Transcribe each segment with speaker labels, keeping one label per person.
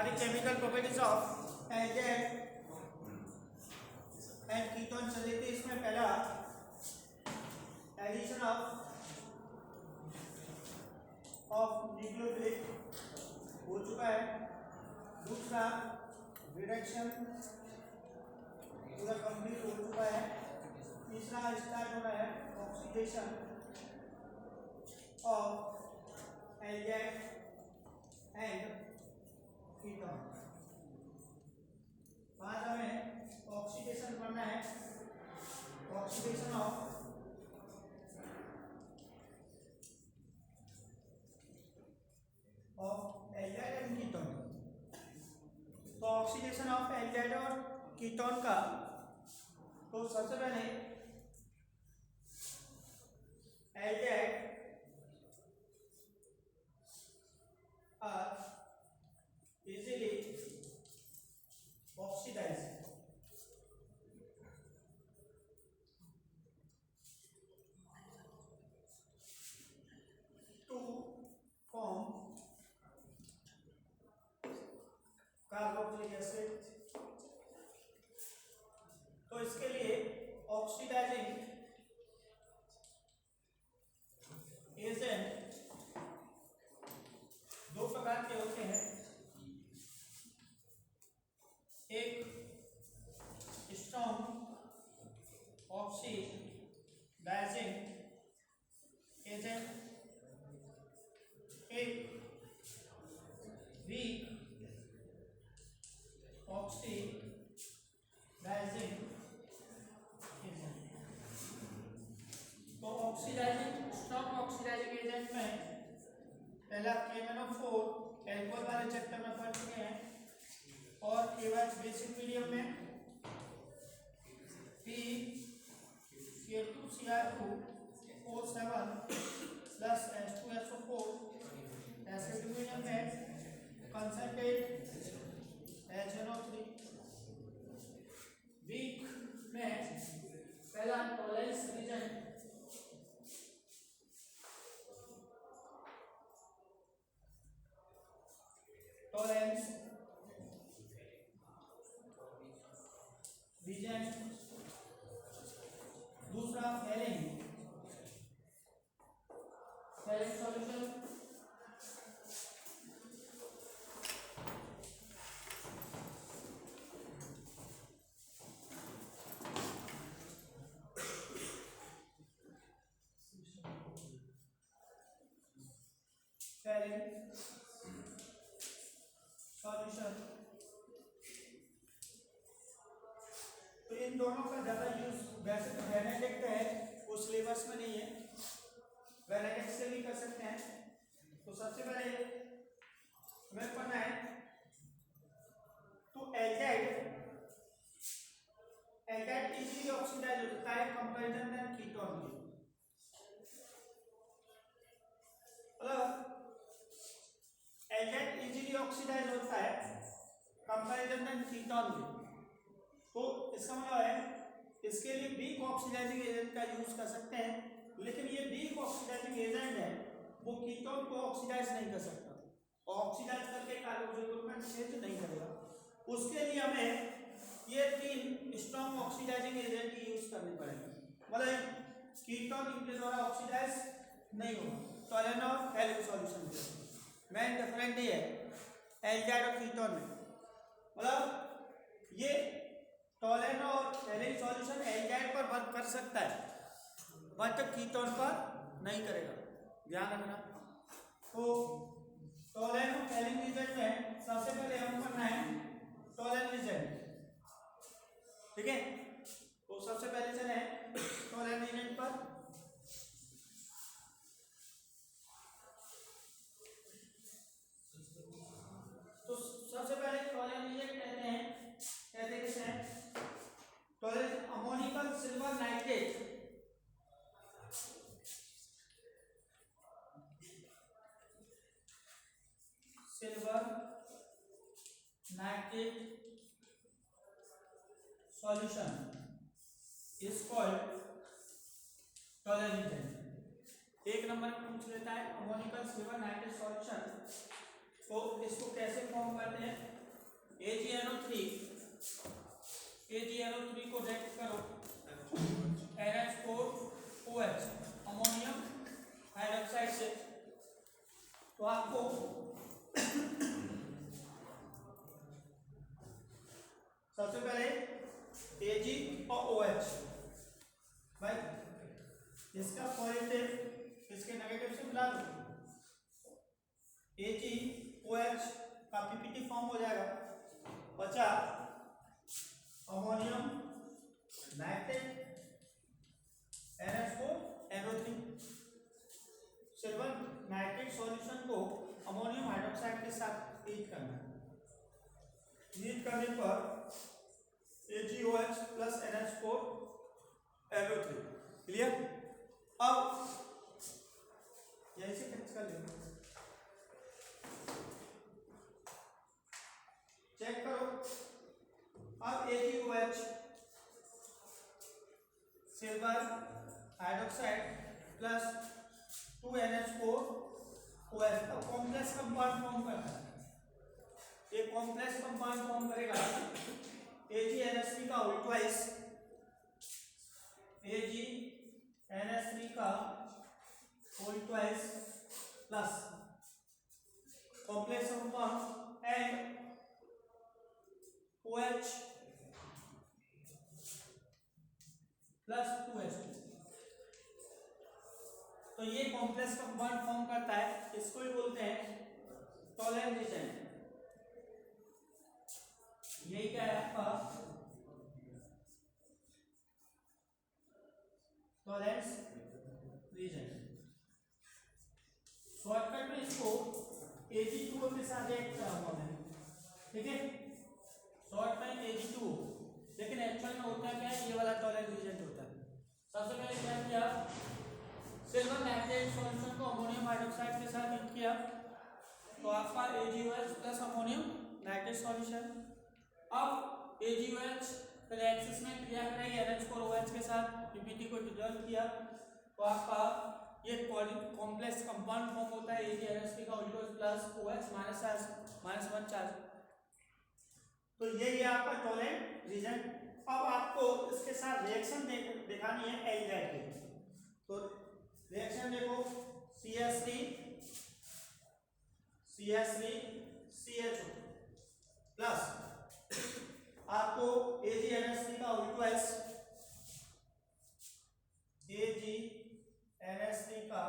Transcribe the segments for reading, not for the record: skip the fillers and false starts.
Speaker 1: हमारी chemical properties of aldehyde and ketone चल रही थी। इसमें पहला एडिशन ऑफ न्यूक्लियोफिलिक हो चुका है, दूसरा रिडक्शन पूरा कंप्लीट हो चुका है, तीसरा स्टार्ट हो रहा है oxidation of aldehyde and ketone. बाद हमें ऑक्सीडेशन करना है, oxidation of aldehyde and ketone. तो ऑक्सीडेशन ऑफ एल्डेहाइड और कीटोन का, तो सबसे पहले aldehyde are easily oxidised to form carboxylic acid. तो इसके लिए ऑक्सीडाइजिंग एजेंट दो प्रकार के होते हैं, एक स्ट्रॉन्ग ऑक्सीडाइजिंग एजेंट, एक वीक ऑक्सीडाइजिंग एजेंट। तो ऑक्सीडाइजिंग स्ट्रॉन्ग ऑक्सीडाइजिंग एजेंट में पहला KMnO4 एल्कोहल वाले चैप्टर में पढ़ चुके हैं, और KOH बेसिक मीडियम में PCl2Cr2O7 plus H2SO4 acid medium में कंसंट्रेट HNO3। वीक में पहला टॉलरेंस रीजन दूसरा फेलिंग सॉल्यूशन, तो इन दोनों का ज्यादा यूज वैसे तो बेनेडिक्ट है, वो सिलेबस में नहीं है, बेनेडिक्ट से भी कर सकते हैं। तो सबसे पहले हमें पढ़ना है, तो एल्डेहाइड इजीली ऑक्सीडाइज होता है कंपैरिजन देन कीटोन के। एल्डेहाइड इजीली ऑक्सीडाइज होता है कंपैरिजन देन कीटोन के। तो इसका मतलब है इसके लिए वीक ऑक्सीडाइजिंग एजेंट का यूज कर सकते हैं, लेकिन ये वीक ऑक्सीडाइजिंग एजेंट है वो कीटोन को ऑक्सीडाइज नहीं कर सकता, ऑक्सीडाइज करके कार्बोक्सिलिक ग्रुप में चेंज नहीं करेगा। उसके लिए हमें ये तीन स्ट्रॉन्ग ऑक्सीडाइजिंग एजेंट की यूज करनी पड़ेगी, मतलब कीटोन इनके द्वारा ऑक्सीडाइज नहीं होगा। टॉलेन और हेलिक सॉल्यूशन मेन डिफरेंट ये है एल्डेहाइड और कीटोन में, मतलब ये टॉलेन और हेलिक सॉल्यूशन एल्डेहाइड पर वर्क कर सकता है बट कीटोन पर नहीं करेगा, ध्यान रखना। तो टॉलेन और हेलिक रिएजेंट में सबसे पहले हम करना है टॉलेन रिएजेंट, ठीक है। तो सबसे पहले चले टॉलेन रिएजेंट पर। तो सबसे पहले टॉलेन रिएजेंट कहते किसे हैं, Tollens ammoniacal silver nitrate, silver nitrate solution is called Tollens reagent. एक नंबर में पूछ लेता है अमोनिकल सिल्वर नाइट्रेट सॉल्यूशन, तो इसको कैसे फॉर्म करते हैं। AgNO3 को रिएक्ट करो NH4OH अमोनियम हाइड्रोक्साइड से, तो आपको सबसे पहले Ag और OH, भाई इसका पॉजिटिव इसके नेगेटिव से मिला दो, AgOH का पीपीटी फॉर्म हो जाएगा, बचा ammonium nitrate NH4NO3। Silver nitrate solution को अमोनियम हाइड्रोक्साइड के साथ हीट करना है। हीट करने पर AgOH प्लस NH4NO3 क्लियर। अब यहीं से टेक्स्ट कर लेंगे, चेक करो। अब AgOH silver hydroxide plus 2NH4OH का कॉम्प्लेक्स कंपाउंड फॉर्म करता है। ये कॉम्प्लेक्स कंपाउंड फॉर्म करेगा AgNH3 का होल ट्वाइस, AgNH3 का whole twice plus complex compound and OH plus 2H2। तो ये कॉम्प्लेक्स कंपाउंड फॉर्म करता है, इसको ही बोलते हैं टॉलेरेंस रीजन। यही क्या है आपका टॉलेरेंस रीजन। शॉर्टकट में इसको Ag2O के साथ रिएक्ट करा हुआ है, ठीक है, शॉर्ट में Ag2O, लेकिन एक्चुअल में होता क्या है, ये वाला टॉलेरेंस रीजन होता है। सबसे पहले क्या किया, सिल्वर नाइट्रेट सॉल्यूशन को अमोनियम हाइड्रोक्साइड के साथ हीट किया, तो आपका AgOH plus ammonium nitrate solution. अब AgOH फिर एक्सिस में क्रिया करेगी NH4OH के साथ, पीपीटी को डिसॉल्व किया, तो आपका ये कॉम्प्लेक्स कंपाउंड फॉर्म होता है AgNH3 का whole twice plus OH -1 charge. तो ये आपका टॉलेरेंट रीजन। अब आपको इसके साथ रिएक्शन दिखानी है एल्डिहाइड की, तो रिएक्शन देखो CH3CHO प्लस आपको AgNH3 का होल ट्वाइस, AgNH3 का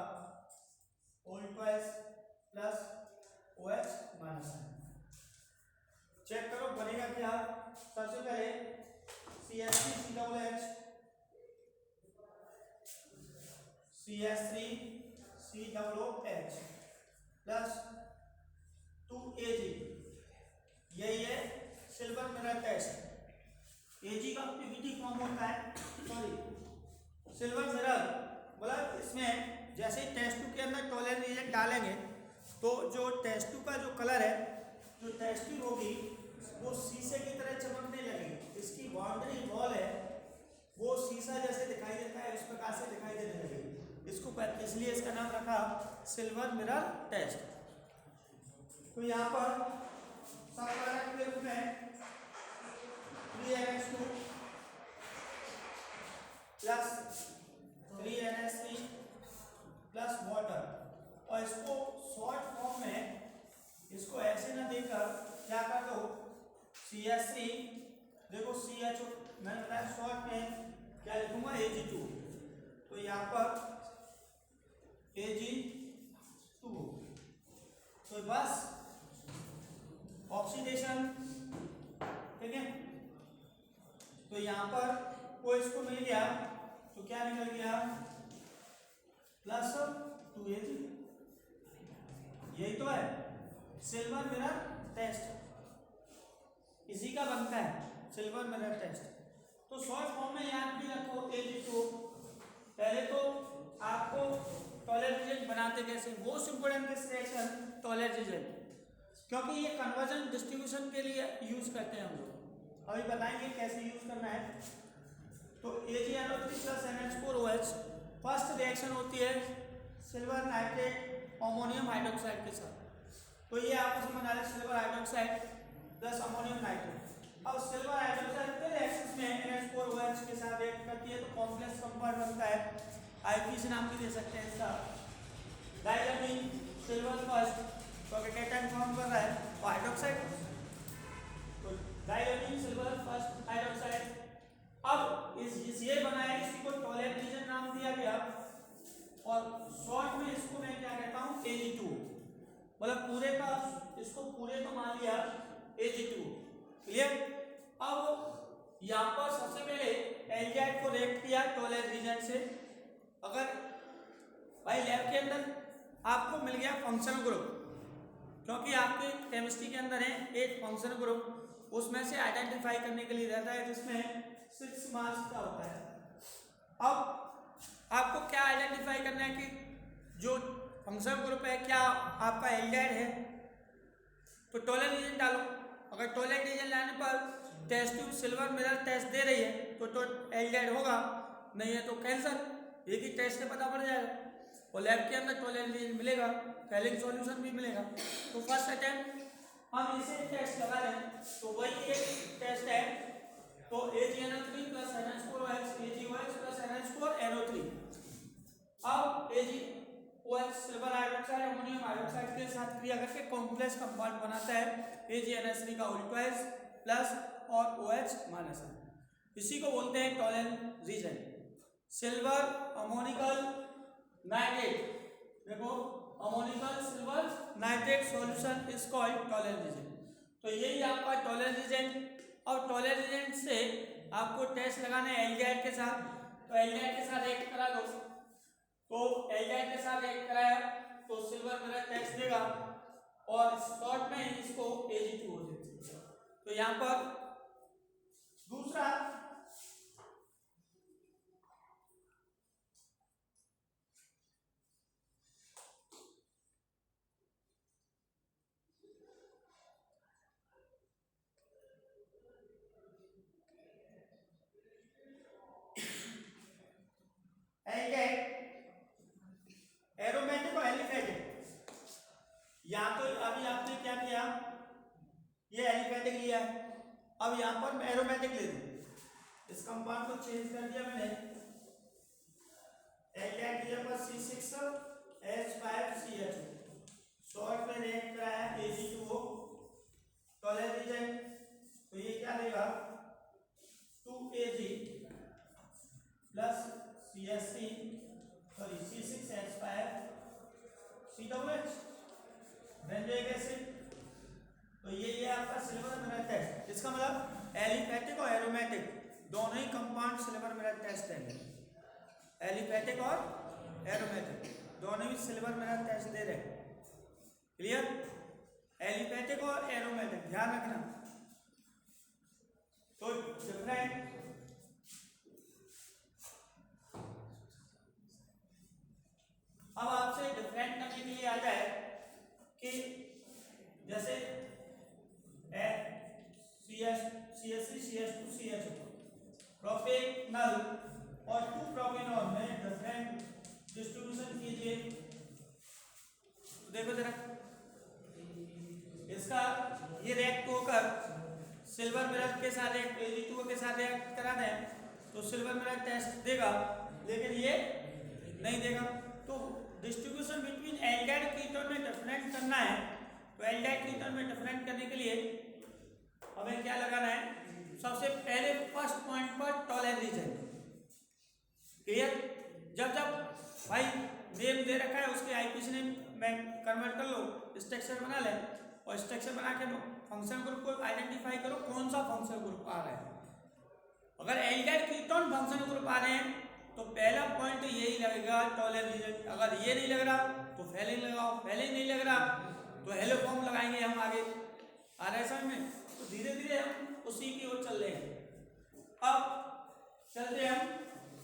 Speaker 1: whole twice plus OH -1। Check करो बनेगा क्या। सबसे पहले CH3COOH प्लस 2Ag, यही है सिल्वर मिरर टेस्ट। Ag का पीपीटी फॉर्म होता है, सॉरी सिल्वर मिरर, मतलब इसमें जैसे ही टेस्ट 2 के अंदर टॉलेरेंस रीजन डालेंगे तो जो टेस्ट 2 का जो कलर है, जो टेस्ट 2 होगी वो शीशे की तरह चमकने लगेगी। इसकी बाउंड्री वॉल है वो शीशा जैसे दिखाई देता है, इस प्रकार से दिखाई देने लगेगी। इसको इसलिए इसका नाम रखा सिल्वर मिरर टेस्ट। तो यहाँ पर सब प्रोडक्ट के रूप में 3NH2 plus 3NH3 plus water, और इसको शॉर्ट फॉर्म में इसको ऐसे ना देकर क्या कर दो, CH3 देखो CHO मैंने बताया शॉर्ट में क्या लिखूंगा Ag2, तो यहाँ पर Ag2, तो बस ऑक्सीडेशन, ठीक है। तो यहाँ पर को इसको मिल गया तो क्या निकल गया प्लस 2Ag, यही तो है सिल्वर मिरर टेस्ट, इसी का बनता है सिल्वर मिरर टेस्ट। तो शॉर्ट फॉर्म में याद भी रखो Ag2। पहले तो आपको टॉलेरेंस रीजन बनाते कैसे, most important reaction tolerance reason, क्योंकि ये कन्वर्जन डिस्ट्रीब्यूशन के लिए यूज करते हैं हम लोग, अभी बताएंगे कैसे यूज करना है। तो AgNO3 plus NH4OH first reaction होती है सिल्वर नाइट्रेट अमोनियम हाइड्रोक्साइड के साथ, तो ये आपस में बना रहे silver hydroxide plus ammonium nitrate. अब सिल्वर हाइड्रोक्साइड के रिएक्शन में NH4OH के साथ रिएक्ट करती है तो कॉम्प्लेक्स कंपाउंड बनता है, आईपीसी नाम भी दे सकते हैं इसका। डाइअमीन सिल्वर फर्स्ट तो केटायन फॉर्म कर रहा है और हाइड्रोक्साइड, तो डाइअमीन सिल्वर फर्स्ट हाइड्रोक्साइड। अब इस ये बना है, इसी को टॉलेट रीजन नाम दिया गया और शॉर्ट में इसको मैं क्या कहता हूँ Ag2, मतलब पूरे का इसको पूरे को मान लिया Ag2। क्लियर। अब यहाँ पर सबसे पहले एल्डिहाइड को रिएक्ट किया टॉलेट रीजन से। अगर भाई लैब के अंदर आपको मिल गया फंक्शन ग्रुप, क्योंकि आपके केमिस्ट्री के अंदर है 8 फंक्शन ग्रुप, उसमें से आइडेंटिफाई करने के लिए रहता है जिसमें 6 मार्क्स का होता है। अब आपको क्या आइडेंटिफाई करना है कि जो फंक्शन ग्रुप है क्या आपका एल्डिहाइड है, तो टॉलेट रीजन डालो। अगर टॉलेट रीजन लाने पर test tube silver mirror test दे रही है तो एल्डिहाइड होगा, नहीं है तो कैंसर, एक ही टेस्ट से पता पड़ जाएगा। और लैब के अंदर टॉलेट रीजन मिलेगा, कैलिंग सॉल्यूशन भी मिलेगा। तो फर्स्ट अटेम्प्ट हम इसे टेस्ट लगा रहे हैं, तो वही एक टेस्ट है। तो AgNO3 plus NH4OH, AgOH plus NH4NO3। अब AgOH silver hydroxide ammonium hydroxide के साथ क्रिया करके कॉम्प्लेक्स कंपाउंड बनाता है AgNH3 का उल्टा प्लस और OH माइनस। इसी को बोलते हैं Tollens reagent. Silver ammoniacal nitrate, देखो ammoniacal silver nitrate solution is called Tollens reagent. तो यही आपका टॉलेट रीजन। अब टॉलेट रीजन से आपको टेस्ट लगाना है एल्डिहाइड के साथ, तो एल्डिहाइड के साथ रिएक्ट करा दो। तो एल्डिहाइड के साथ रिएक्ट कराया तो सिल्वर मिरर टेस्ट देगा और शॉर्ट में इसको Ag2 हो जाएगा। तो यहाँ पर दूसरा एरोमेटिक और एलिफेटिक। यहाँ तो अभी आपने क्या किया, ये एलिफेटिक लिया है, अब यहाँ पर मैं एरोमेटिक ले दूँ, इस कंपाउंड को चेंज कर दिया मैंने, एल्डिहाइड लिया पर C6H5CH, शॉर्ट में रिएक्ट कराया Ag2O टॉलेट रीजन, तो ये क्या देगा 2Ag plus C6H5COOH benzoic acid. तो ये आपका सिल्वर मिरर टेस्ट, इसका मतलब एलिफेटिक और एरोमेटिक दोनों ही कंपाउंड सिल्वर मिरर टेस्ट देंगे। एलिफेटिक और एरोमेटिक दोनों ही सिल्वर मिरर टेस्ट दे रहे हैं। क्लियर। एलिफेटिक और एरोमेटिक ध्यान रखना। तो डिफरेंट अब आपसे डिफरेंट करने के लिए आ जाए कि जैसे CH3CH2CH प्रोपेनल और 2 प्रोपेनॉल में डिफरेंट डिस्ट्रीब्यूशन कीजिए। देखो जरा, इसका ये रिएक्ट होकर सिल्वर मिरर के साथ रिएक्ट Ag2O के साथ रिएक्ट करा दें तो सिल्वर मिरर टेस्ट देगा, लेकिन ये नहीं देगा। तो डिस्ट्रीब्यूशन बिटवीन एल्डिहाइड कीटोन में डिफरेंट करना है, तो एल्डिहाइड कीटोन में डिफरेंट करने के लिए हमें क्या लगाना है, सबसे पहले फर्स्ट पॉइंट पर टॉलेट रीजन। क्लियर। जब जब भाई नेम दे रखा है उसके आईपीसी नेम में कन्वर्ट कर लो, स्ट्रक्चर बना ले और स्ट्रक्चर बना के फंक्शन ग्रुप को आइडेंटिफाई करो कौन सा फंक्शन ग्रुप आ रहा है। अगर एल्डिहाइड कीटोन फंक्शन ग्रुप आ रहे हैं तो पहला पॉइंट यही लगेगा टॉलेट रीजन। अगर ये नहीं लग रहा तो फेलिंग लगाओ, फेलिंग नहीं लग रहा तो हेलो फॉर्म लगाएंगे हम आगे आ रहे समय में। तो धीरे धीरे हम उसी की ओर चल रहे हैं। अब चलते हम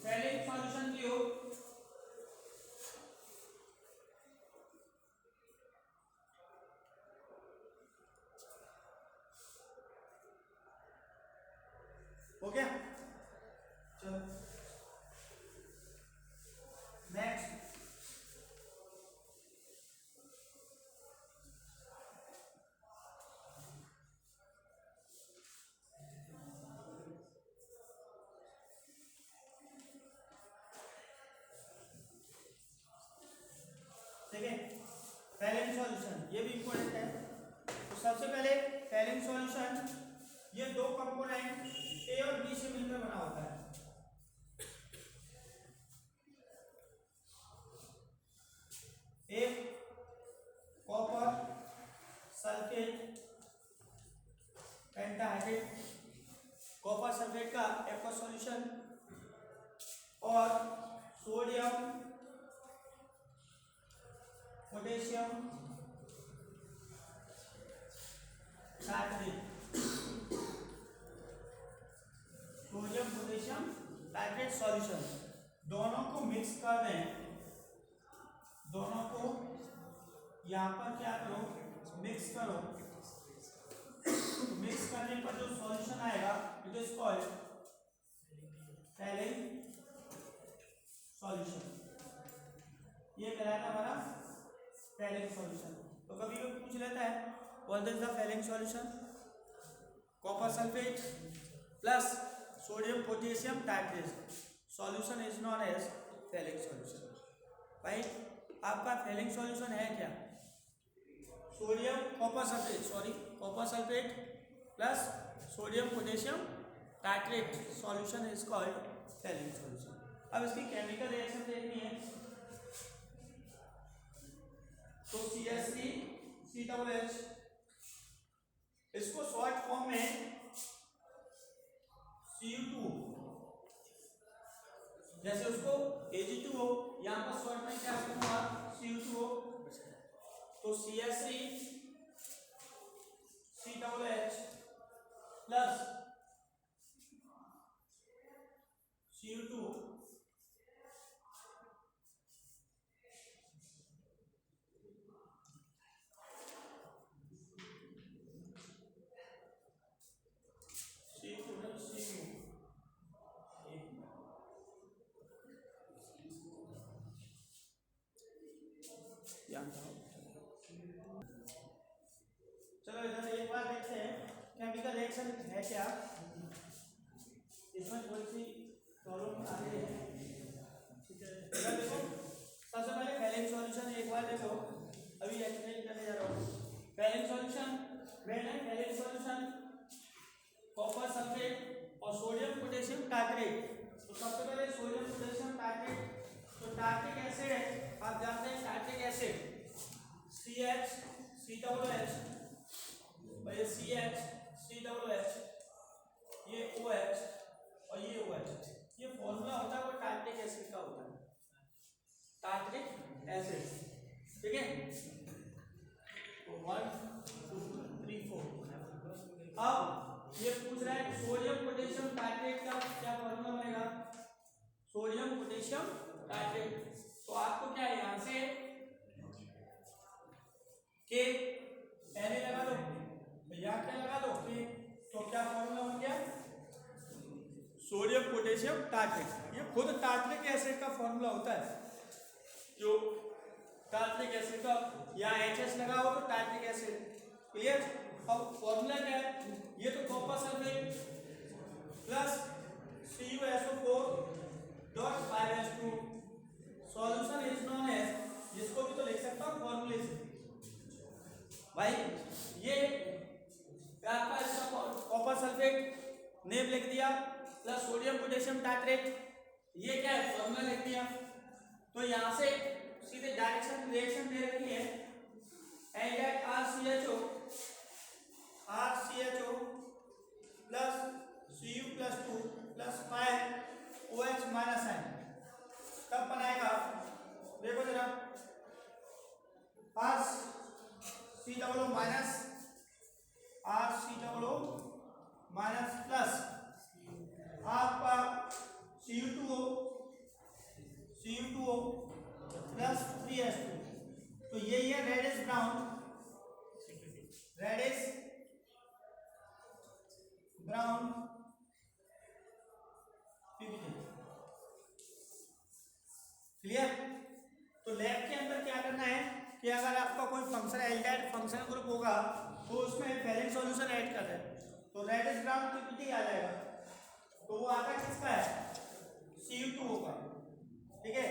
Speaker 1: फेलिंग सॉल्यूशन की ओर। हो गया, चलो नेक्स्ट। ठीक है। फैलेंज सॉल्यूशन ये भी इंपॉर्टेंट है। तो सबसे पहले फैलेंज सॉल्यूशन ये दो कंपोनेंट ए और बी से मिलकर बना होता है। एक copper sulphate pentahydrate, copper sulphate का एक्वस सॉल्यूशन, और sodium potassium nitrate, sodium potassium nitrate solution, दोनों को मिक्स कर दें। दोनों को यहाँ पर क्या करो, मिक्स करो। तो मिक्स करने पर जो सॉल्यूशन आएगा it is called Fehling's solution. ये कहलाता है हमारा फैलेंज सॉल्यूशन। तो कभी भी पूछ लेता है what is the Fehling's solution, copper sulphate plus sodium potassium tartrate solution is known as Fehling's solution. भाई आपका फैलेंज सॉल्यूशन है क्या, sodium copper sulphate plus sodium potassium tartrate solution is called Fehling's solution. अब इसकी chemical reaction देखनी है। तो CH3COOH, इसको शॉर्ट फॉर्म में Cu2, जैसे उसको Ag2O, यहाँ पर शॉर्ट में क्या हुआ Cu2O। तो CH3COOH प्लस Cu2 चलो इधर एक बार देखते हैं केमिकल रिएक्शन है क्या। इसमें थोड़ी सी प्रॉब्लम आ रही है। इधर देखो, सबसे पहले फैलेंज सॉल्यूशन एक बार देखो, अभी एक्सप्लेन करने जा रहा हूँ। Phalange solution phalange solution copper sulphate और सोडियम पोटेशियम टाइट्रेट। तो सबसे पहले सोडियम पोटेशियम टाइट्रेट, तो टाइट्रिक एसिड आप जानते हैं, टाइट्रिक एसिड CH3OH और ये CH3OH, ये OH और ये OH, ये फॉर्मूला होता है वो टाइट्रिक एसिड का होता है, टाइट्रिक एसिड। ठीक है, तो 1 2 3 4। अब ये पूछ रहा है सोडियम पोटेशियम टाइट्रेट का क्या फॉर्मूला बनेगा, सोडियम पोटेशियम टाइट्रेट। तो आपको क्या है यहां से के एन लगा दो, तो यहाँ क्या लगा दो के, तो क्या फॉर्मूला बन गया सोडियम पोटेशियम टाइट्रेट। ये खुद टाइट्रिक एसिड का फॉर्मूला होता है, जो टाइट्रिक एसिड का यहाँ HS लगा हो तो टाइट्रिक एसिड। क्लियर। अब फॉर्मूला क्या है, ये तो copper sulphate plus CuSO4.5H2 solution is known as, जिसको भी तो लिख सकता हूँ फॉर्मूले से भाई। ये आपका इसका कॉपर सल्फेट नेम लिख दिया प्लस सोडियम पोटेशियम टाइट्रेट, ये क्या है फॉर्मूला लिख दिया। तो यहाँ से सीधे डायरेक्शन रिएक्शन दे रखी है, and that RCHO plus Cu+2 plus 5OH minus N कब बनाएगा, देखो जरा, RCOO माइनस प्लस आपका Cu2O प्लस 3H2। तो ये है रेडिश ब्राउन क्लियर। तो लैब के अंदर क्या करना है कि अगर आपका कोई फंक्शन एल्डिहाइड फंक्शन ग्रुप होगा तो उसमें फैलेंज सॉल्यूशन ऐड कर दें, तो रेडिश ब्राउन पीपीटी आ जाएगा। तो वो आता किसका है, Cu2O का। ठीक है,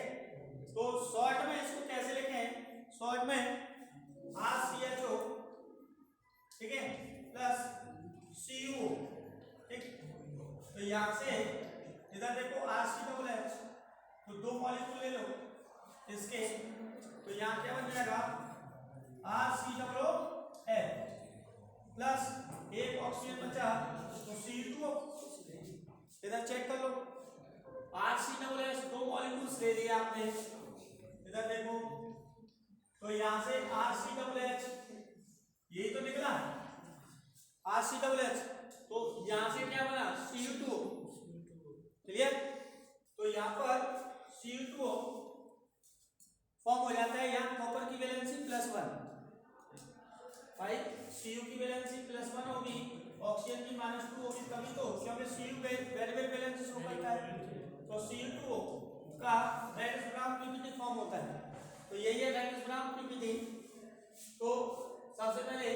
Speaker 1: तो शॉर्ट में इसको कैसे लिखें, शॉर्ट में RCHO, ठीक है, प्लस CuO, ठीक। तो यहाँ से इधर देखो RCOH, तो दो मॉलिक्यूल ले लो इसके, तो यहाँ क्या बन जाएगा RCOH प्लस एक ऑक्सीजन बचा तो Cu2O। इधर चेक कर लो, RCOH दो मॉलिक्यूल्स ले लिए आपने, इधर देखो, तो यहाँ से RCOH यही तो निकला RCOH, तो यहाँ से क्या बना Cu2O, क्लियर। तो यहाँ पर Cu2O फॉर्म हो जाता है, यहाँ कॉपर की वैलेंसी +1, भाई Cu की वैलेंसी +1 होगी, ऑक्सीजन की -2 होगी, तभी तो, क्योंकि Cu वेरिएबल वैलेंसी शो करता है, तो Cu2O का रेडिस ब्राउन पीपीटी फॉर्म होता है। तो यही है रेडिस ब्राउन पीपीटी। तो सबसे पहले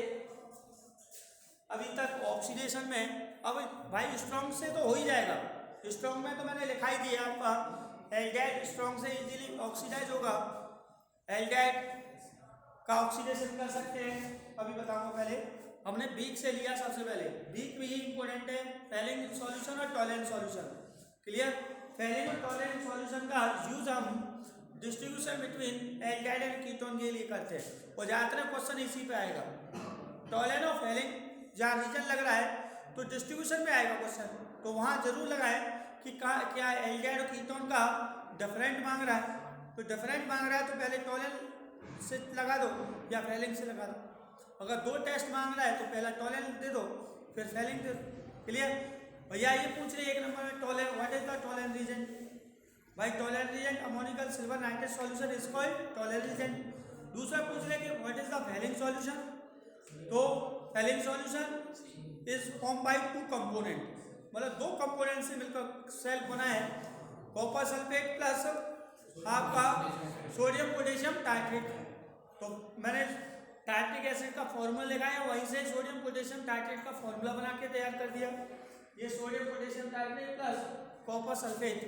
Speaker 1: अभी तक ऑक्सीडेशन में, अब भाई स्ट्रॉन्ग से तो हो ही जाएगा, स्ट्रॉन्ग में तो मैंने लिखा ही दिया आपका, एल्डिहाइड स्ट्रॉन्ग से इजीली ऑक्सीडाइज होगा, एल्डिहाइड का ऑक्सीडेशन कर सकते हैं। अभी बताऊंगा, पहले हमने वीक से लिया, सबसे पहले वीक भी इंपॉर्टेंट है, फेलिंग सॉल्यूशन और टॉलरेंट सॉल्यूशन, क्लियर। फेलिंग और टॉलरेंट सॉल्यूशन का यूज हम distribution between aldehyde and ketone के लिए करते हैं, और ज़्यादातर क्वेश्चन इसी पे आएगा, टॉलरेंट और फेलिंग जहाँ रीजन लग रहा है तो डिस्ट्रीब्यूशन में आएगा क्वेश्चन, तो वहाँ जरूर लगाए कि क्या एल्डिहाइड और कीटोन का डिफरेंट मांग रहा है, तो डिफरेंट मांग रहा है तो पहले टॉलरेंट से लगा दो या फेलिंग से लगा दो। अगर दो टेस्ट मांग रहा है तो पहला टॉलरेंट दे दो फिर फेलिंग दे दो, क्लियर। भैया ये पूछ रहे एक नंबर में Tollens, what is the Tollens reagent, भाई Tollens reagent ammoniacal silver nitrate solution is called Tollens reagent. दूसरा पूछ रहे कि what is the Fehling solution, तो Fehling solution is form by 2 component, मतलब 2 कंपोनेंट से मिलकर सेल बना है, कॉपर सल्फेट प्लस आपका सोडियम पोटेशियम टाइट्रेट। तो मैंने टाइट्रिक एसिड का फॉर्मूला लिखा है, वहीं से सोडियम पोटेशियम टाइट्रेट का फॉर्मूला बना के तैयार कर दिया, ये sodium potassium titrate plus copper sulphate,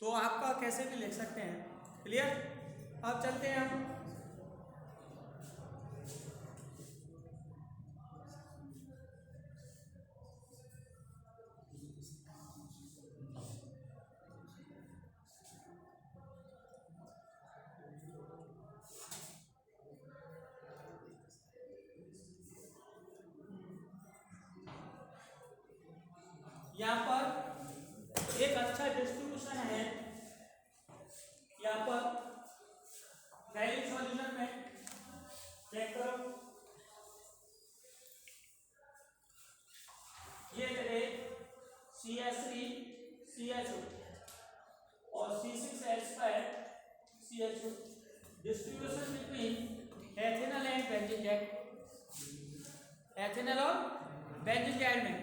Speaker 1: तो आपका कैसे भी लिख सकते हैं, क्लियर। अब चलते हैं हम, यहाँ पर एक अच्छा डिस्ट्रीब्यूशन है, यहाँ पर फेलिंग सॉल्यूशन में चेक करो, ये रहे CH3CHO और C6H5CHO, distribution between ethanol and benzene, ethanol और बेंजीन में।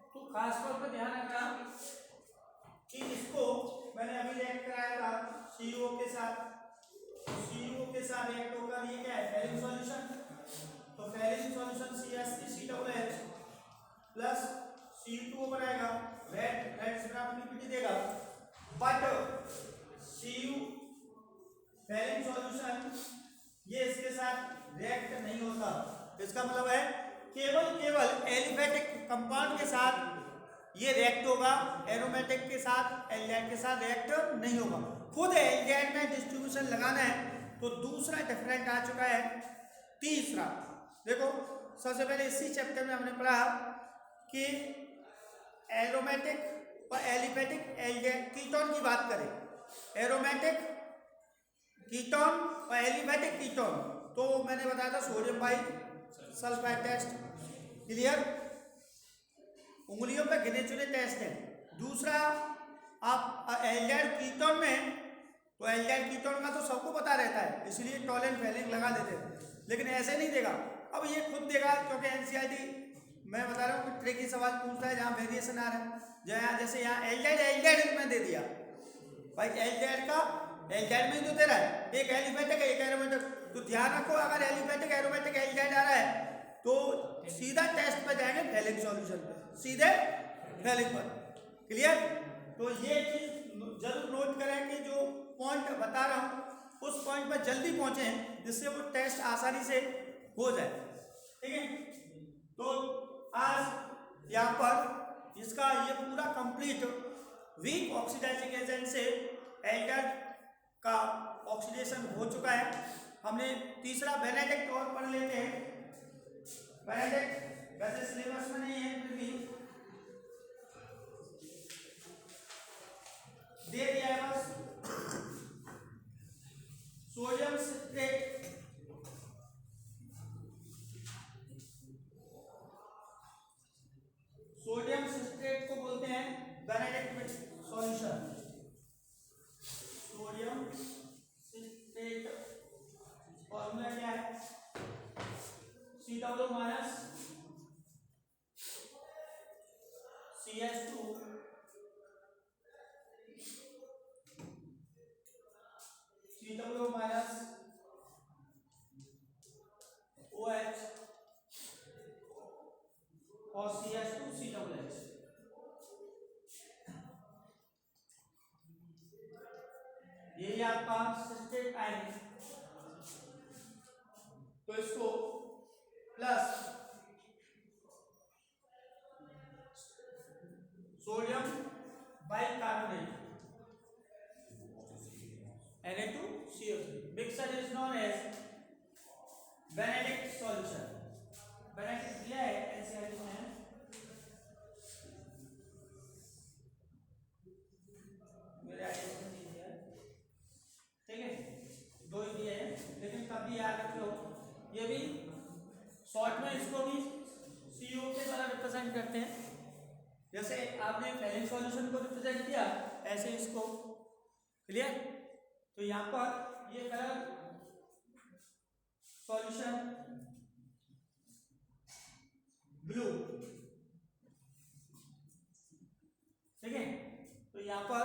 Speaker 1: तो खास तौर पर ध्यान रखना कि इसको मैंने अभी रिएक्ट कराया था CuO के साथ, CuO के साथ रिएक्ट होकर ये क्या है फेलिंग सॉल्यूशन, तो Fehling solution CH3COOH plus Cu2O बनाएगा, रेड ब्राउन पीपीटी देगा, बट Cu फेलिंग सॉल्यूशन ये इसके साथ रिएक्ट नहीं होता, इसका मतलब है केवल एलिफेटिक कंपाउंड के साथ ये रिएक्ट होगा, एरोमेटिक के साथ एल्डिहाइड के साथ रिएक्ट नहीं होगा। खुद एल्डिहाइड में डिस्ट्रीब्यूशन लगाना है तो दूसरा डिफरेंट आ चुका है, तीसरा देखो, सबसे पहले इसी चैप्टर में हमने पढ़ा कि एरोमेटिक और एलिफेटिक एल्डिहाइड कीटोन की बात करें, एरोमेटिक कीटोन और एलिफेटिक कीटोन, तो मैंने बताया था sodium bi sulphide test, clear, उंगलियों पे गिने चुने टेस्ट हैं। दूसरा आप एल्डिहाइड कीटोन में, तो एल्डिहाइड कीटोन का तो सबको पता रहता है, इसलिए टॉलरेंट फेलिंग लगा देते हैं, लेकिन ऐसे नहीं देगा, अब ये खुद देगा, क्योंकि एनसीईआरटी मैं बता रहा हूँ ट्रिकी सवाल पूछता है जहाँ वेरिएशन आ रहा है, जैसे यहाँ एल्डिहाइड में दे दिया, भाई एल्डिहाइड में जो दे रहा है, एक एलिफेटिक है एक एरोमेटिक, तो ध्यान रखो अगर एलिफेटिक एरोमेटिक एल्डिहाइड आ रहा है तो सीधा टेस्ट पे जाएंगे फेलिंग सॉल्यूशन पे, सीधे फेलिंग पर, क्लियर। तो ये चीज जरूर नोट करें कि जो पॉइंट बता रहा हूँ उस पॉइंट पर जल्दी पहुंचे जिससे वो टेस्ट आसानी से हो जाए। ठीक है, तो आज यहाँ पर इसका ये पूरा कंप्लीट वीक ऑक्सीडाइजिंग एजेंट से एल्डिहाइड का ऑक्सीडेशन हो चुका है। हमने तीसरा बेनेडिक्ट और पढ़ लेते हैं। बेनेडिक्ट वैसे सिलेबस में नहीं है, फिर भी दे दिया है बस। सोडियम सिट्रेट, सोडियम सिट्रेट को बोलते हैं Benedict solution. Sodium citrate formula क्या है? COO minus CH2 COO minus OH और CH2 COH। यही आपका सिस्टेट आयन। तो इसको plus sodium bicarbonate Na2CO3 mixture is known as Benedict solution. Benedict दिया है एनसीईआरटी में, मेरे आईडिया से नहीं दिया। ठीक है, दो ही दिए हैं, लेकिन कभी याद रखो ये भी शॉर्ट में इसको भी CO के द्वारा रिप्रेजेंट करते हैं। जैसे आपने पहले सॉल्यूशन को रिप्रेजेंट किया, ऐसे इसको। क्लियर? तो यहाँ पर ये कलर सॉल्यूशन ब्लू। ठीक है, तो यहाँ पर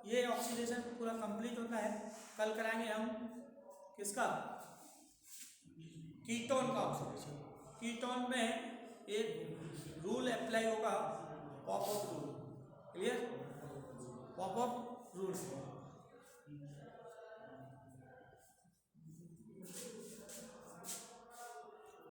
Speaker 1: ये ऑक्सीडेशन पूरा कंप्लीट होता है। कल कराएंगे हम किसका? कीटोन का ऑक्सीडेशन। कीटोन में एक रूल अप्लाई होगा, pop up rule. Clear? Pop up rule.